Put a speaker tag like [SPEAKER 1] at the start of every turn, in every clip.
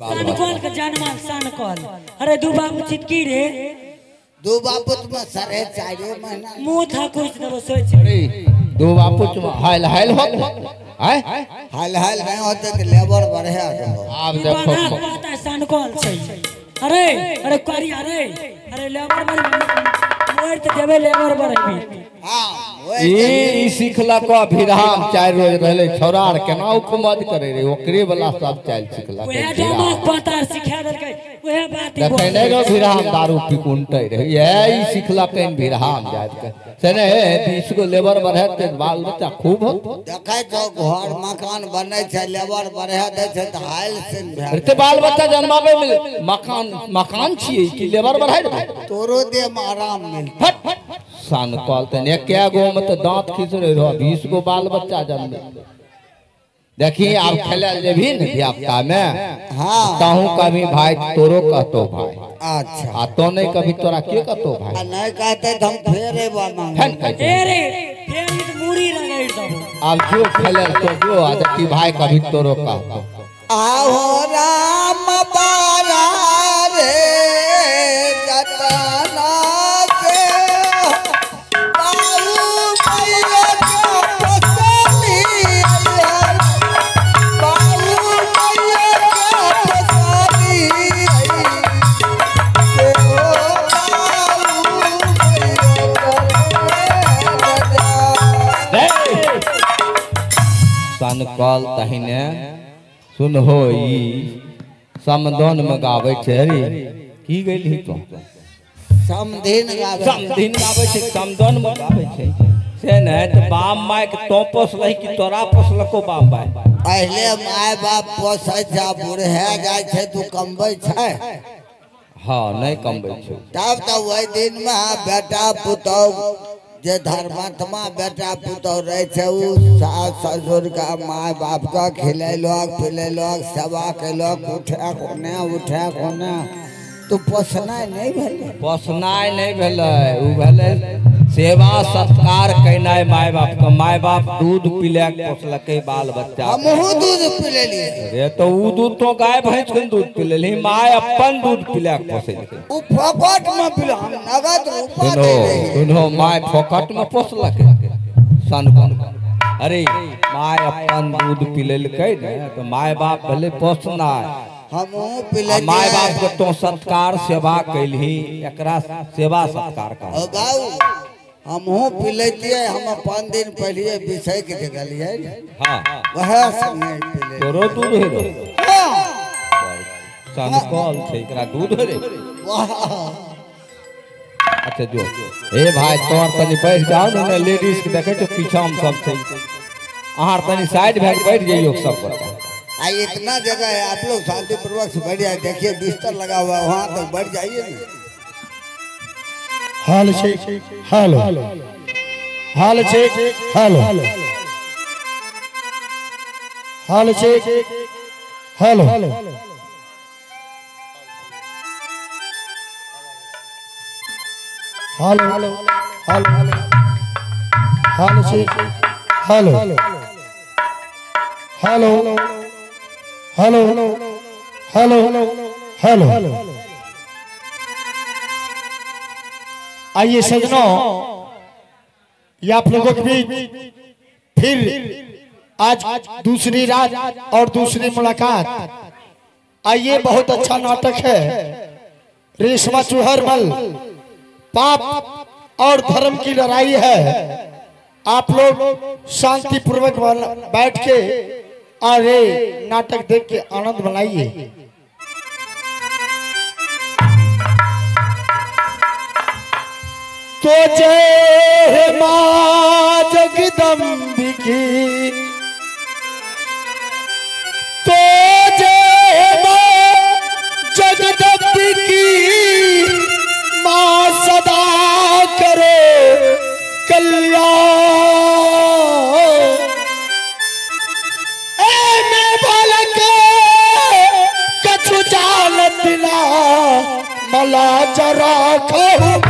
[SPEAKER 1] सानकल के जानमान सानकल। अरे दू बाबू चिटकी रे
[SPEAKER 2] दू बापूत में सरे 4 महीना
[SPEAKER 1] मुंह था कुछ देबो सोच
[SPEAKER 3] अरे दू बापूत में हाल हाल हो हाय
[SPEAKER 2] हाल हाल नहीं होते तो लेबर बढ़े
[SPEAKER 3] आप
[SPEAKER 1] देखो
[SPEAKER 3] देखो
[SPEAKER 1] पता सानकल छै। अरे अरे करी अरे अरे लेबर मोर तो देबे लेबर बढ़े।
[SPEAKER 2] हां
[SPEAKER 3] ई सिखला को विराम 4 रोज रहले छोरार केना हुकूमत करे रे ओकरे वाला सब चाल सिखला
[SPEAKER 1] ओहे दिमाग पता सिखा देलकै ओहे बात
[SPEAKER 3] देखे नहीं रो विराम दारू पी कुंटे रे यही सिखला के विराम जात के से ने 20 को लेबर बढ़े ते बाल बच्चा खूब हो
[SPEAKER 2] देखे तो घर मकान बने छै लेबर बढ़े दे छै त हाल से
[SPEAKER 3] ते बाल बच्चा जन्मावे में मकान छिए कि लेबर बढ़ाई
[SPEAKER 2] तोरो दे में आराम मिल
[SPEAKER 3] सान कहते ने क्या गो में तो दांत खींच रहे हो 20 को बाल बच्चा जन्मे देखिए आप खेले भी न धियापुता में
[SPEAKER 2] हां
[SPEAKER 3] ताहू कभी भाई तोरो कहतो भाई
[SPEAKER 2] अच्छा
[SPEAKER 3] आ तो नहीं कभी तोरा के कहतो भाई
[SPEAKER 2] नहीं कहते तो हम फेरे बा मांगे
[SPEAKER 1] फेरे फेरी तो मुड़ी रगड़ दबो
[SPEAKER 3] अब जो खेले तो जो आज की भाई कभी तोरो कहतो
[SPEAKER 2] आओ राम बारा रे जतना
[SPEAKER 3] कल तहिने सुन हो ई समदन में गावे छै रे की गेली तो
[SPEAKER 2] समधिन
[SPEAKER 3] गावे छै समदन में गावे छै से ने त बाप माय के तो पोसलही कि तोरा पोसलको बाप माय
[SPEAKER 2] पहले माय बाप पोसै छै बूढ़े जाय छै तू कमबै छै
[SPEAKER 3] हां नहीं कमबै छै
[SPEAKER 2] तब तो वही दिन में बेटा पुतौ जे धर्मात्मा बेटा पुतौ रहे छै उ सास ससुर का माय बाप का खिलेलक पिलेलक सेवा केलक उठा कोने तू पोसनाय नहीं भेलै
[SPEAKER 3] उ भेलै सेवा सत्कार कैनाय माय बाप दूध पिला के पोसलकै बाल बच्चा
[SPEAKER 2] हमहु दूध पिलेलिए
[SPEAKER 3] रे तो उ दूध तो गाय भैंस के दूध पिलेली माय अपन दूध पिला के पोसलकै
[SPEAKER 2] उ फोकट में पिला हम नगद रुपा दे रही
[SPEAKER 3] सुनो माय फोकट में पोसलकै सन अरे माय अपन दूध पिलेलकै ने तो माय बाप भले पोसनाय
[SPEAKER 2] हमहु पिले
[SPEAKER 3] माय बाप के तो सत्कार सेवा कैलही एकरा सेवा सत्कार का
[SPEAKER 2] ओ बाऊ हमहु पिलेतिए हम 5 दिन पहले बिछै के गेलिए
[SPEAKER 3] हां
[SPEAKER 2] वह समय पिले
[SPEAKER 3] तोरो दूध है रे
[SPEAKER 2] हां
[SPEAKER 3] सन कॉल छै एकरा दूध रे
[SPEAKER 2] वाह
[SPEAKER 3] अच्छा जो ए भाई तोर तनी बैठ जाओ ने लेडीज के देखे तो पीछा हम सब छै आहार तनी साइड भाग बैठ जाइयो सब पर
[SPEAKER 2] इतना जगह है आप लोग शांतिपूर्वक से बैठ जाए देखिए बिस्तर लगा हुआ है वहां तक बैठ जाइए ना
[SPEAKER 4] हाल छे हेलो हाल छे हेलो हाल छे हेलो हेलो हाल हाल छे hello hello hello hello hello आइए सजनों ये आप लोगों के बीच फिर आज दूसरी रात और दूसरी मुलाकात। आइए बहुत अच्छा नाटक है रेशमा चूहरमल पाप और धर्म की लड़ाई है। आप लोग शांति पूर्वक बैठ के और ये नाटक देख के आनंद मनाइए। तो जय मां जगदम्बिकी तो जय मां जगदम्बिकी मां सदा करे कल्याण। ए मैं बालक कछु जानत ना मला जरा कहूँ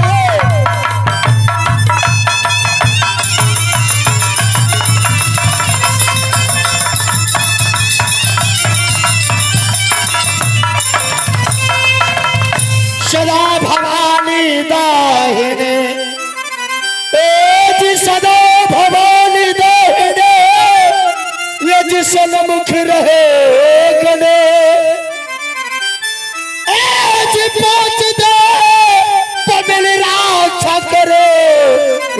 [SPEAKER 4] शीतला भवानी दाहिने जी सदा भवानी दाहिने ये जी सन्मुख रहे गले जी पहुंच दे पबिल रक्षा करे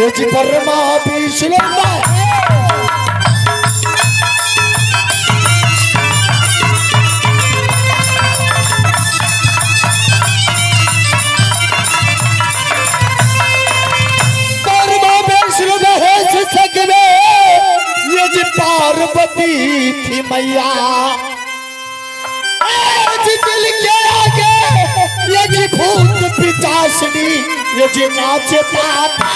[SPEAKER 4] ये जी परमा विष्णु ये जी पार्वती थी मैया जी दिल के आगे ये जी भूत पिचासनी ये जी नाचे पाता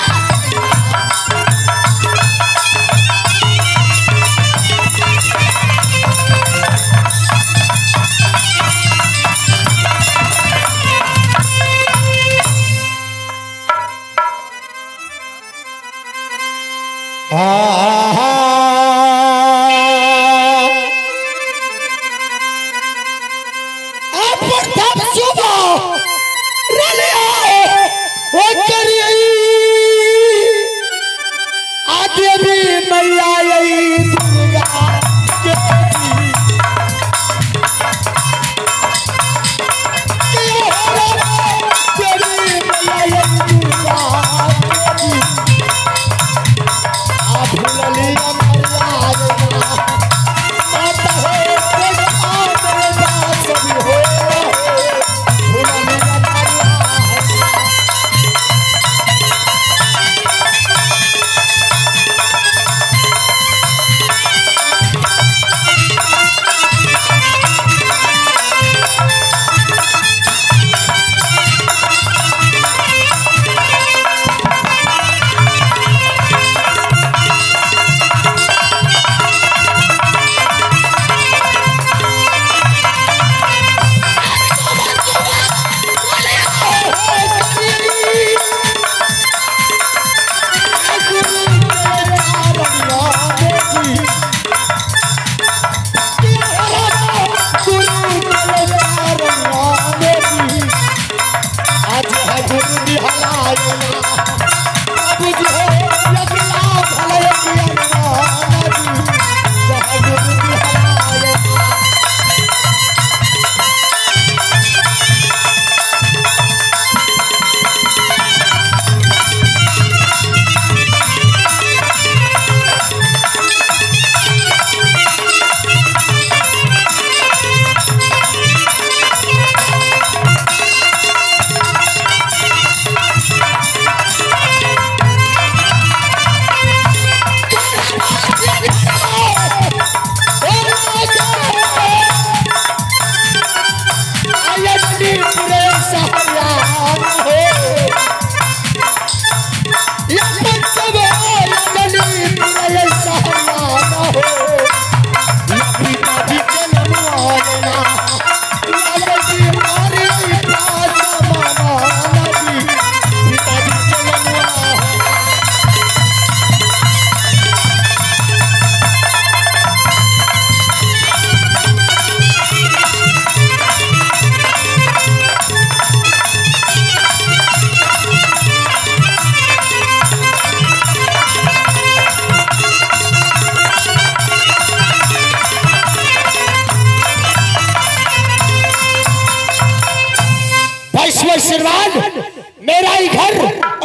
[SPEAKER 4] मेरा ही घर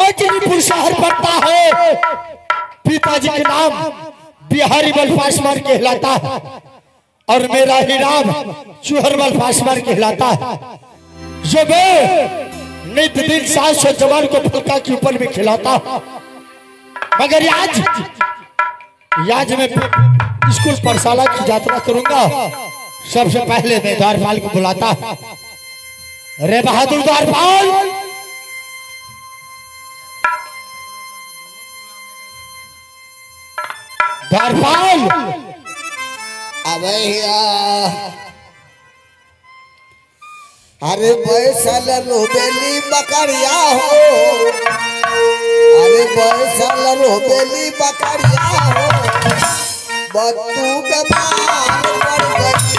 [SPEAKER 4] औजनीपुर शहर पड़ता है। पिताजी के नाम बिहारी बल पासवान कहलाता है और मेरा ही नाम चूहरमल पासवान कहलाता है। जो मैं नित दिन 700 जवान को फुलका के ऊपर में खिलाता हूं, मगर आज मैं स्कूल पाठशाला की यात्रा करूंगा। सबसे पहले मैं द्वारपाल को बुलाता। रे बहादुर द्वारपाल, द्वारपाल
[SPEAKER 2] अबे अरे बैसल रोबेली बकरिया हो, अरे बैसल रोबेली बकरिया हो, बत्तू बेमार पड़ गई।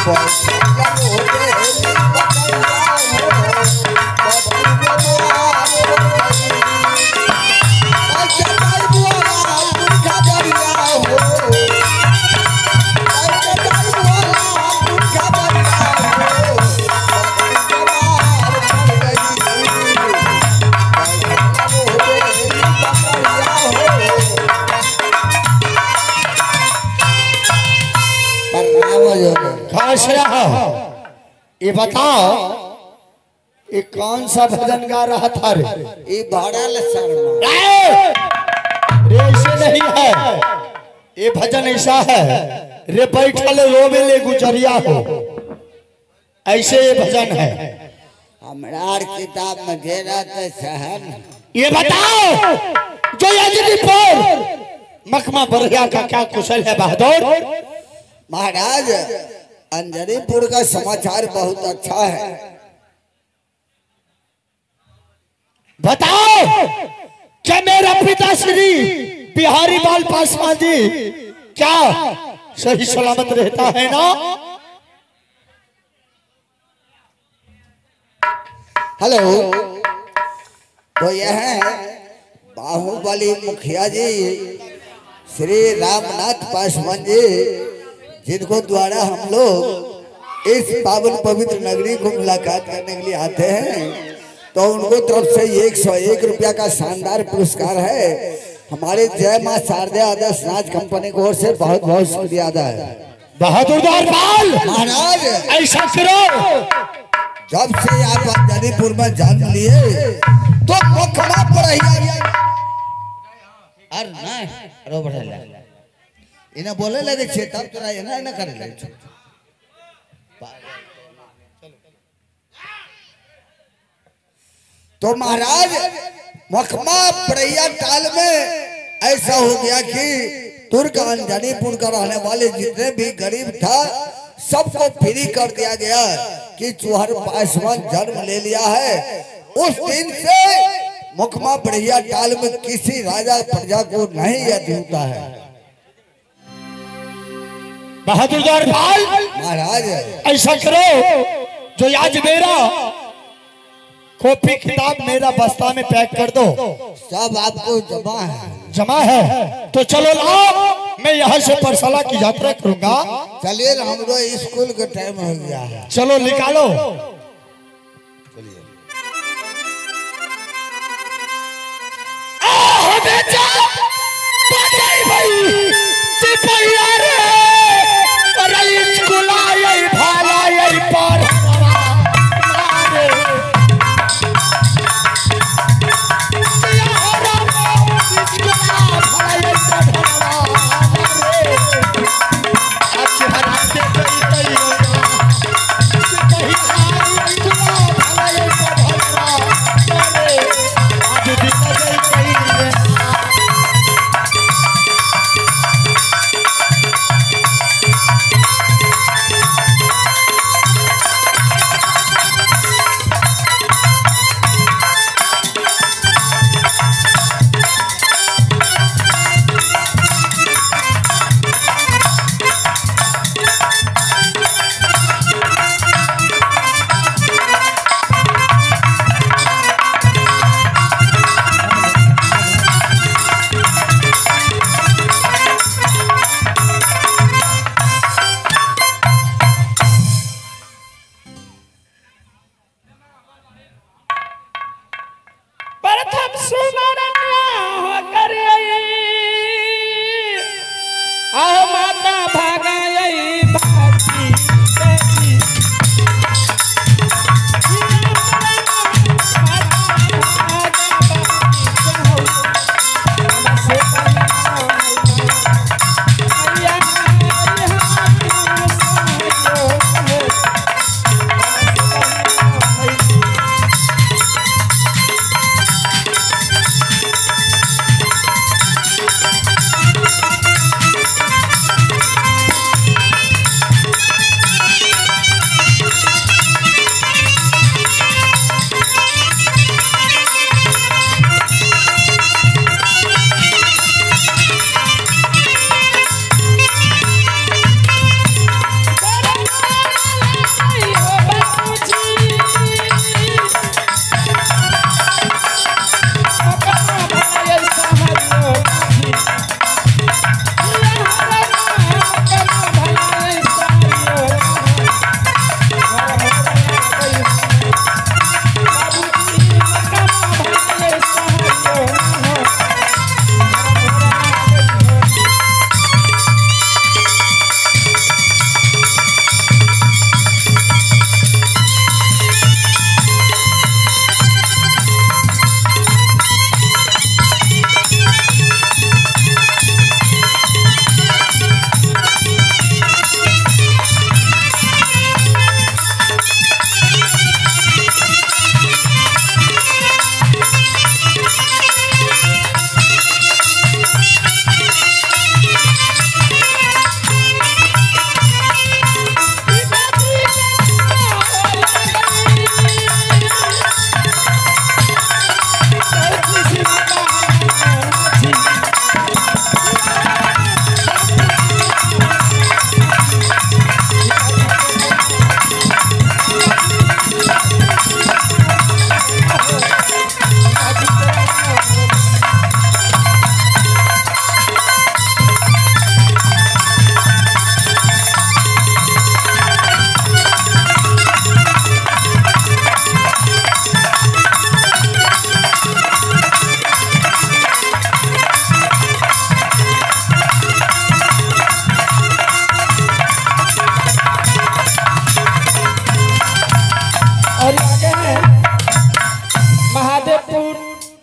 [SPEAKER 2] बैसल रोबेली बकरिया हो,
[SPEAKER 4] ये बताओ ये कौन सा भजन गा रहा था रे?
[SPEAKER 2] ये भरल शर्मा
[SPEAKER 4] रे ऐसे नहीं है, ये भजन ऐसा है रे बैठल रोवे ले गुजरिया हो, ऐसे ये भजन है।
[SPEAKER 2] हमार किताब में दे रहते सहन।
[SPEAKER 4] ये बताओ जो यजनीपुर मखमा बरिया का क्या कुशल है बहादुर?
[SPEAKER 2] महाराज अंजनीपुर का समाचार बहुत अच्छा है।
[SPEAKER 4] बताओ क्या मेरा पिताश्री बिहारी बाल पासवान जी क्या सही सलामत रहता है ना?
[SPEAKER 2] हेलो, तो यह बाहुबली मुखिया जी श्री रामनाथ पासवान जी, जिनको द्वारा हम लोग इस पावन पवित्र नगरी को मुलाकात करने के लिए आते हैं, तो उनको तरफ से 101 रुपया का शानदार पुरस्कार है। हमारे जय मां शारदे आदर्श राज कंपनी की ओर से बहुत बहुत शुक्रिया अदा है।
[SPEAKER 4] बहादुर बाल
[SPEAKER 2] महाराज
[SPEAKER 4] ऐसा करो,
[SPEAKER 2] जब से आप अंजनीपुर में जन्म लिए तो मुखमा पढ़िया अरे नहीं रो बढ़ेला इन्हें बोले लगे छे तब तोरा एना एना करे लगे छे। तो महाराज मुखमा पढ़िया काल में ऐसा हो गया कि तुर्क अंजनीपुर का रहने वाले जितने भी गरीब था सबको फ्री कर दिया गया कि चूहर पासवान जन्म ले लिया है। उस दिन से मुखमा बढ़िया काल में किसी राजा प्रजा को नहीं यदि होता है।
[SPEAKER 4] बहादुर बाल
[SPEAKER 2] महाराज
[SPEAKER 4] ऐसा करो जो आज मेरा कॉपी किताब मेरा बस्ता में पैक कर दो।
[SPEAKER 2] सब आपको जमा है।
[SPEAKER 4] जमा है तो चलो लाओ, मैं यहाँ से परसला की यात्रा करूंगा।
[SPEAKER 2] चलिए हम लोग स्कूल का टाइम हो गया है।
[SPEAKER 4] चलो निकालो।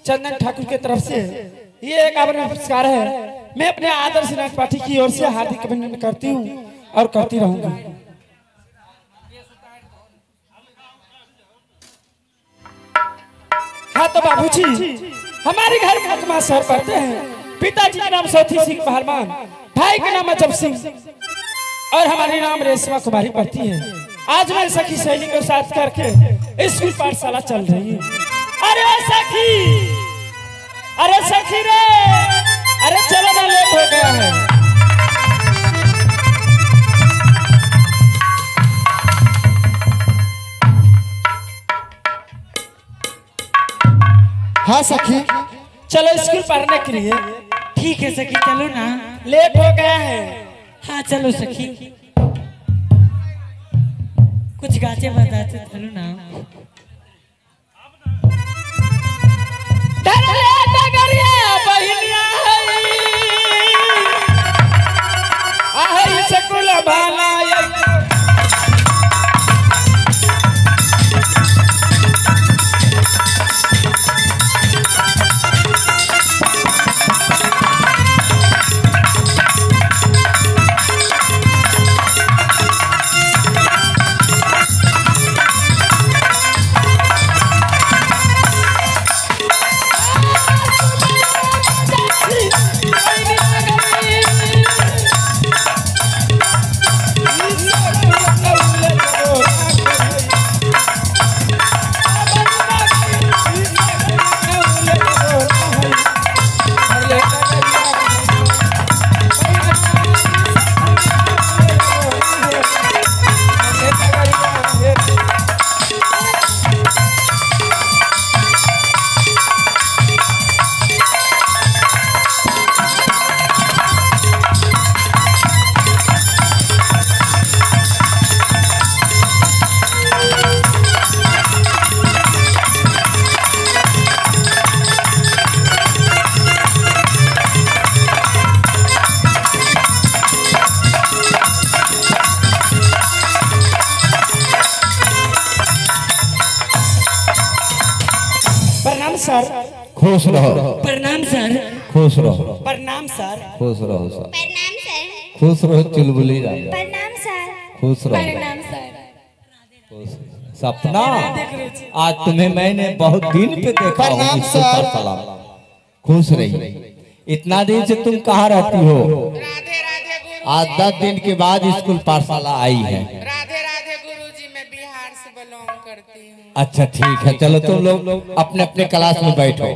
[SPEAKER 5] चंदन ठाकुर की तरफ से ये एक आभार पुरस्कार है। मैं अपने आदर्श नाथ पाठी की ओर से हार्दिक अभिनंदन करती हूँ और करती रहूंगी। हाँ तो बाबूजी, हमारे घर में कुमार सर पढ़ते हैं। पिताजी का नाम सौथी सिंह पहलवान, भाई का नाम अजब सिंह और हमारे नाम रेशमा कुमारी पढ़ती है। आज मेरे सखी सहेली के साथ करके स्कूल पाठशाला चल रही है। अरे सखी, अरे सखी रे, अरे चलो ना, लेट हो गया है।
[SPEAKER 4] हाँ सखी,
[SPEAKER 5] चलो स्कूल पढ़ने के लिए।
[SPEAKER 1] ठीक है सखी, चलो ना।
[SPEAKER 5] लेट हो गया है।
[SPEAKER 1] हाँ चलो सखी, कुछ गाचे बताते चलो ना।
[SPEAKER 5] स्कूल भाला सर।
[SPEAKER 3] खुश रहो।
[SPEAKER 1] प्रणाम सर।
[SPEAKER 3] खुश रहो।
[SPEAKER 5] प्रणाम सर।
[SPEAKER 3] खुश रहो सर।
[SPEAKER 6] प्रणाम सर।
[SPEAKER 3] खुश रहो चुलबुली राजा।
[SPEAKER 6] प्रणाम सर।
[SPEAKER 3] खुश रहो।
[SPEAKER 6] प्रणाम सर।
[SPEAKER 3] सपना, आज तुम्हें मैंने बहुत दिन पे देखा हूँ इस पाठशाला। खुश रही। इतना दिन से तुम कहाँ रहती हो?
[SPEAKER 7] राधे राधे गुरु।
[SPEAKER 3] आज 10 दिन के बाद स्कूल पाठशाला आई है।
[SPEAKER 7] राधे राधे गुरुजी, मैं बिहार से बिलोंग करती हूँ।
[SPEAKER 3] अच्छा ठीक है, चलो तुम लोग अपने अपने क्लास में बैठो।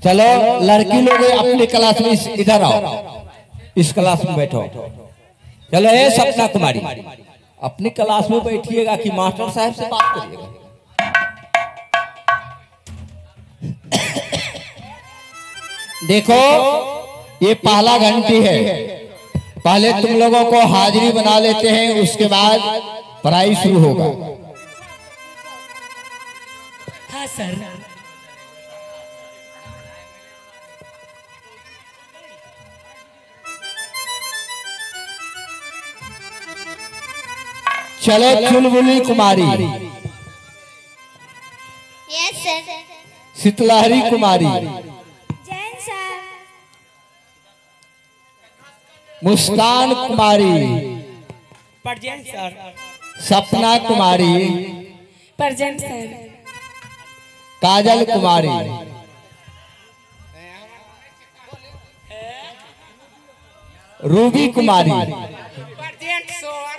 [SPEAKER 3] चलो लड़की लोग अपने क्लास में इधर आओ, इस क्लास में बैठो। चलो ये सपना कुमारी अपनी क्लास में बैठिएगा कि मास्टर साहब से बात करिएगा? देखो ये पहला घंटी है, पहले तुम लोगों को हाजिरी बना लेते हैं, उसके बाद पढ़ाई शुरू होगा।
[SPEAKER 1] हाँ सर।
[SPEAKER 3] चलो चुलबुली कुमारी,
[SPEAKER 6] यस सर।
[SPEAKER 3] शीतलहरी कुमारी,
[SPEAKER 6] जैन sir.
[SPEAKER 3] Muskan Kumari,
[SPEAKER 5] present sir.
[SPEAKER 3] Sapna Kumari,
[SPEAKER 6] present sir.
[SPEAKER 3] Kajal Kumari, Ruby Kumari.
[SPEAKER 7] Present sir.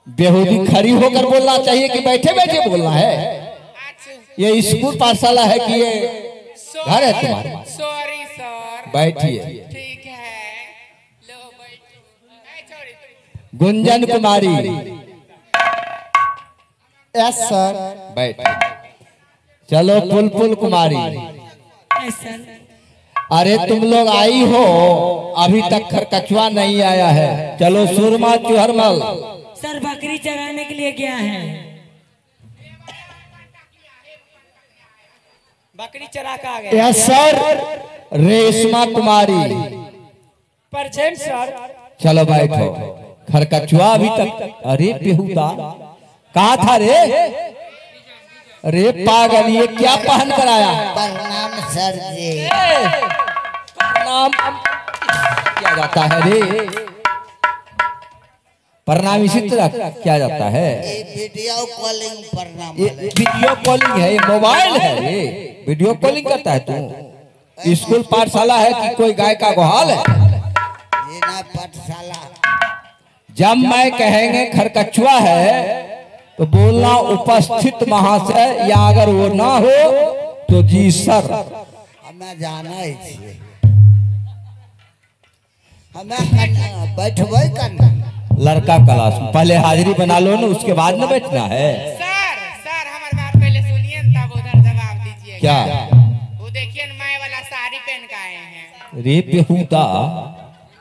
[SPEAKER 3] बेहूदी खड़ी होकर बोलना चाहिए कि बैठे बैठे बोलना है?
[SPEAKER 7] अच्छा
[SPEAKER 3] ये स्कूल पाठशाला है कि ये घर है तुम्हारा?
[SPEAKER 7] Sorry sir.
[SPEAKER 3] बैठिए।
[SPEAKER 7] ठीक है, लो बैठो।
[SPEAKER 3] गुंजन कुमारी,
[SPEAKER 4] यस सर।
[SPEAKER 3] बैठ। चलो पुलपुल कुमारी।
[SPEAKER 1] Yes sir.
[SPEAKER 3] अरे तुम लोग आई हो, अभी तक खरकचुआ नहीं आया है। चलो सुरमा चुहरमल।
[SPEAKER 1] सर बकरी चराने के लिए गया है।
[SPEAKER 5] बकरी चरा का आ गया।
[SPEAKER 4] Yes sir.
[SPEAKER 3] Reshma Kumari,
[SPEAKER 5] present sir.
[SPEAKER 3] चलो बैठो। खरकचुआ अभी तक, अरे बेहुदा कहाँ था रे? अरे पागल, ये क्या पहन कर आया है?
[SPEAKER 2] प्रणाम सर जी।
[SPEAKER 3] प्रणाम किया जाता है रे, प्रणाम इसी तरह किया जाता है।
[SPEAKER 2] ये वीडियो कॉलिंग प्रणाम
[SPEAKER 3] ये वीडियो कॉलिंग है, ये मोबाइल है, ये वीडियो कॉलिंग करता है तू? स्कूल पाठशाला है कि कोई गाय का गुहाल है?
[SPEAKER 2] ये ना पाठशाला।
[SPEAKER 3] जब मैं कहेंगे खरकचुआ है तो बोलना उपस्थित महाशय, या अगर वो ना हो तो जी सर।
[SPEAKER 2] हमें जाना ही चाहिए, हमें बैठबे करना।
[SPEAKER 3] लड़का क्लास में पहले हाजिरी बना लो ना, उसके बाद में बैठना है।
[SPEAKER 7] सर हमारी बात पहले सुनिए तब उधर जवाब दीजिए।
[SPEAKER 3] क्या?
[SPEAKER 7] वो देखिए माए वाला साड़ी पहन के आए हैं।
[SPEAKER 3] रे बेहुदा,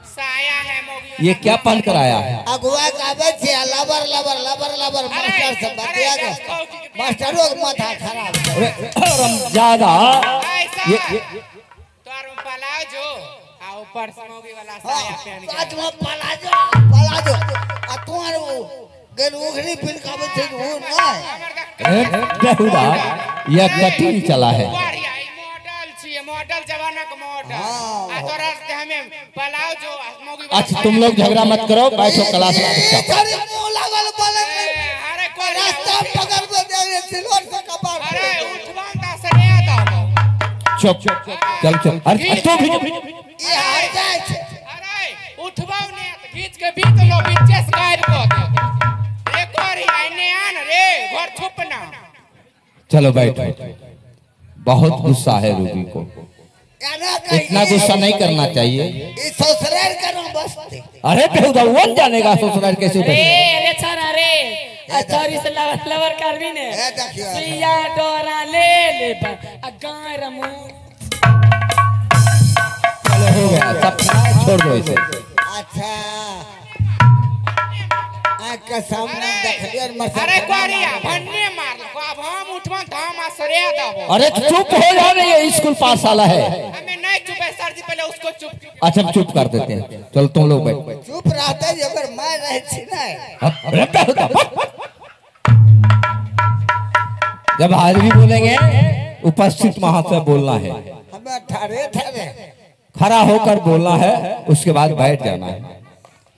[SPEAKER 7] साया है मोगी।
[SPEAKER 3] ये क्या पहन कर आया है?
[SPEAKER 2] अगुआ काबे छे लबर लबर लबर लबर मास्टर से बतिया के मास्टरों का माथा खराब कर।
[SPEAKER 3] रमजादा ये
[SPEAKER 7] तोर पलाओ जो आ ऊपर से मोगी वाला साया पहन के।
[SPEAKER 2] आज में पलाजो आ तोर गेल उखरी फिर काबे छे वो ना
[SPEAKER 3] बेहुदा, ये कटिंग चला है।
[SPEAKER 7] मॉडल छिए, मॉडल जमाना का मॉडल। आ तोरा से हमें पलाओ जो मोगी वाला।
[SPEAKER 3] अच्छा तुम लोग झगड़ा मत करो, बैठो क्लास में।
[SPEAKER 2] तेरी मुंह लागल बोले
[SPEAKER 7] अरे कोई
[SPEAKER 2] रास्ता पकड़ के दे सिल्वर से कपार।
[SPEAKER 7] अरे उठवांता से नहीं आता।
[SPEAKER 3] चुप चल चल। अरे तू भी
[SPEAKER 2] ये हार जाए छे।
[SPEAKER 7] अरे उठवाओ ने खींच के बीच लो, बीचे से गायब कर दे। एक और आने आन रे घर छुपना।
[SPEAKER 3] चलो बैठो। बहुत गुस्सा है रूबी को, इतना गुस्सा नहीं करना चाहिए।
[SPEAKER 2] ये ससुराल करना बसते।
[SPEAKER 3] अरे बेहुदा, वो जानेगा ससुराल कैसे
[SPEAKER 1] अरे
[SPEAKER 3] बैठे।
[SPEAKER 1] अरे छाना रे, अचारी से लवर करवी ने
[SPEAKER 2] ए देखियो
[SPEAKER 1] सुइया डोरा ले आ गाय रमू।
[SPEAKER 3] चलो हो गया, सब छोड़ दो इसे।
[SPEAKER 2] अच्छा आँख के सामने देख लिया मसा।
[SPEAKER 7] अरे कोरिया भन्ने मार लो। अब हम उठवा तो हम आसरे दबो।
[SPEAKER 3] अरे चुप हो जा रही है, स्कूल पाठशाला है।
[SPEAKER 7] हमें नहीं चुप है सर जी, पहले उसको चुप।
[SPEAKER 3] अच्छा हम चुप कर देते हैं, चलो तुम लोग बैठो।
[SPEAKER 2] चुप रहते अगर मैं रहे छी ना।
[SPEAKER 3] अरे बेहुदा, जब हाजिरी बोलेंगे उपस्थित महाशय बोलना है,
[SPEAKER 2] हमें ठहरे ठहरे
[SPEAKER 3] खड़ा होकर बोलना है, उसके बाद बैठ जाना है।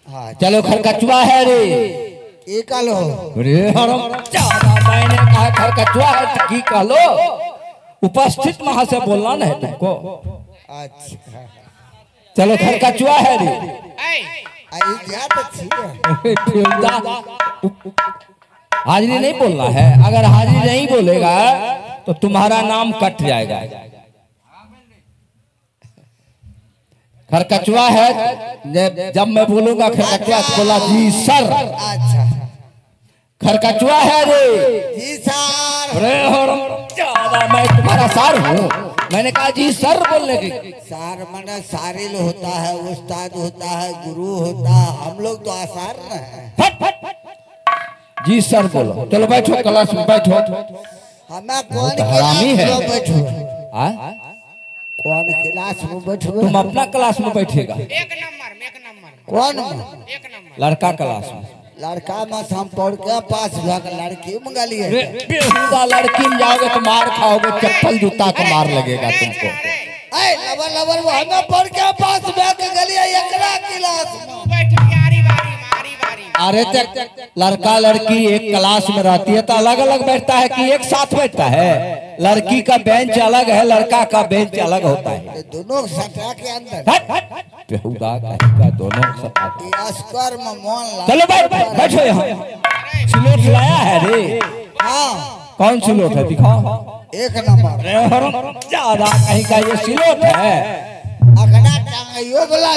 [SPEAKER 2] हाँ
[SPEAKER 3] चलो खरकचुआ है रे।
[SPEAKER 2] ये कलो
[SPEAKER 3] अरे मैंने कहा खरकचुआ है तो की कह लो, उपस्थित महाशय बोलना ना है तुमको।
[SPEAKER 2] अच्छा
[SPEAKER 3] चलो खरकचुआ है रे।
[SPEAKER 7] ए
[SPEAKER 2] आई जा तो छी।
[SPEAKER 3] हाजिरी नहीं बोलना है, अगर हाजिरी नहीं बोलेगा तो तुम्हारा नाम कट जाएगा। खरकचुआ है, जब मैं बोलूंगा खरकचुआ तो बोला जी सर।
[SPEAKER 2] अच्छा
[SPEAKER 3] खरकचुआ है रे।
[SPEAKER 2] जी सर।
[SPEAKER 3] अरे ज्यादा मैं तुम्हारा सर हूँ, मैंने कहा जी सर बोलने की।
[SPEAKER 2] सार मने सारिल होता है, उस्ताद होता है, गुरु होता है, हम लोग तो आसार न है।
[SPEAKER 3] फट फट जी सर बोलो। चलो बैठो क्लास में बैठो।
[SPEAKER 2] हमें कौन
[SPEAKER 3] हरामी है।
[SPEAKER 2] क्लास में बैठो?
[SPEAKER 3] हाँ?
[SPEAKER 2] कौन क्लास में बैठो?
[SPEAKER 3] तुम अपना क्लास में बैठेगा।
[SPEAKER 7] एक नंबर
[SPEAKER 2] कौन
[SPEAKER 7] एक नंबर।
[SPEAKER 3] लड़का क्लास में।
[SPEAKER 2] लड़का में हम पढ़ के पास लड़की मंगा लिए।
[SPEAKER 3] बेहुदा, लड़की में जाओगे तो मार खाओगे, चप्पल जूता का मार लगेगा तुमको।
[SPEAKER 2] लबर लबर वो हमें पढ़ के पास के गलिया एकरा क्लास में।
[SPEAKER 7] बैठ यारी बारी मारी बारी।
[SPEAKER 3] अरे लड़का लड़की एक क्लास में रहती है तो अलग अलग बैठता है कि एक साथ बैठता है? लड़की का बेंच अलग है, लड़का का बेंच अलग होता है।
[SPEAKER 2] दोनों सटा के अंदर
[SPEAKER 3] बेहुदा का दोनों सटा।
[SPEAKER 2] अस्कर में मन लगा।
[SPEAKER 3] चलो बैठो यहाँ। सिलोट लाया है रे।
[SPEAKER 2] हाँ
[SPEAKER 3] कौन सिलोट है, दिखाओ।
[SPEAKER 2] एक नंबर।
[SPEAKER 3] ज्यादा कहीं का ये सिलोट है।
[SPEAKER 2] अगड़ा टांगियो वाला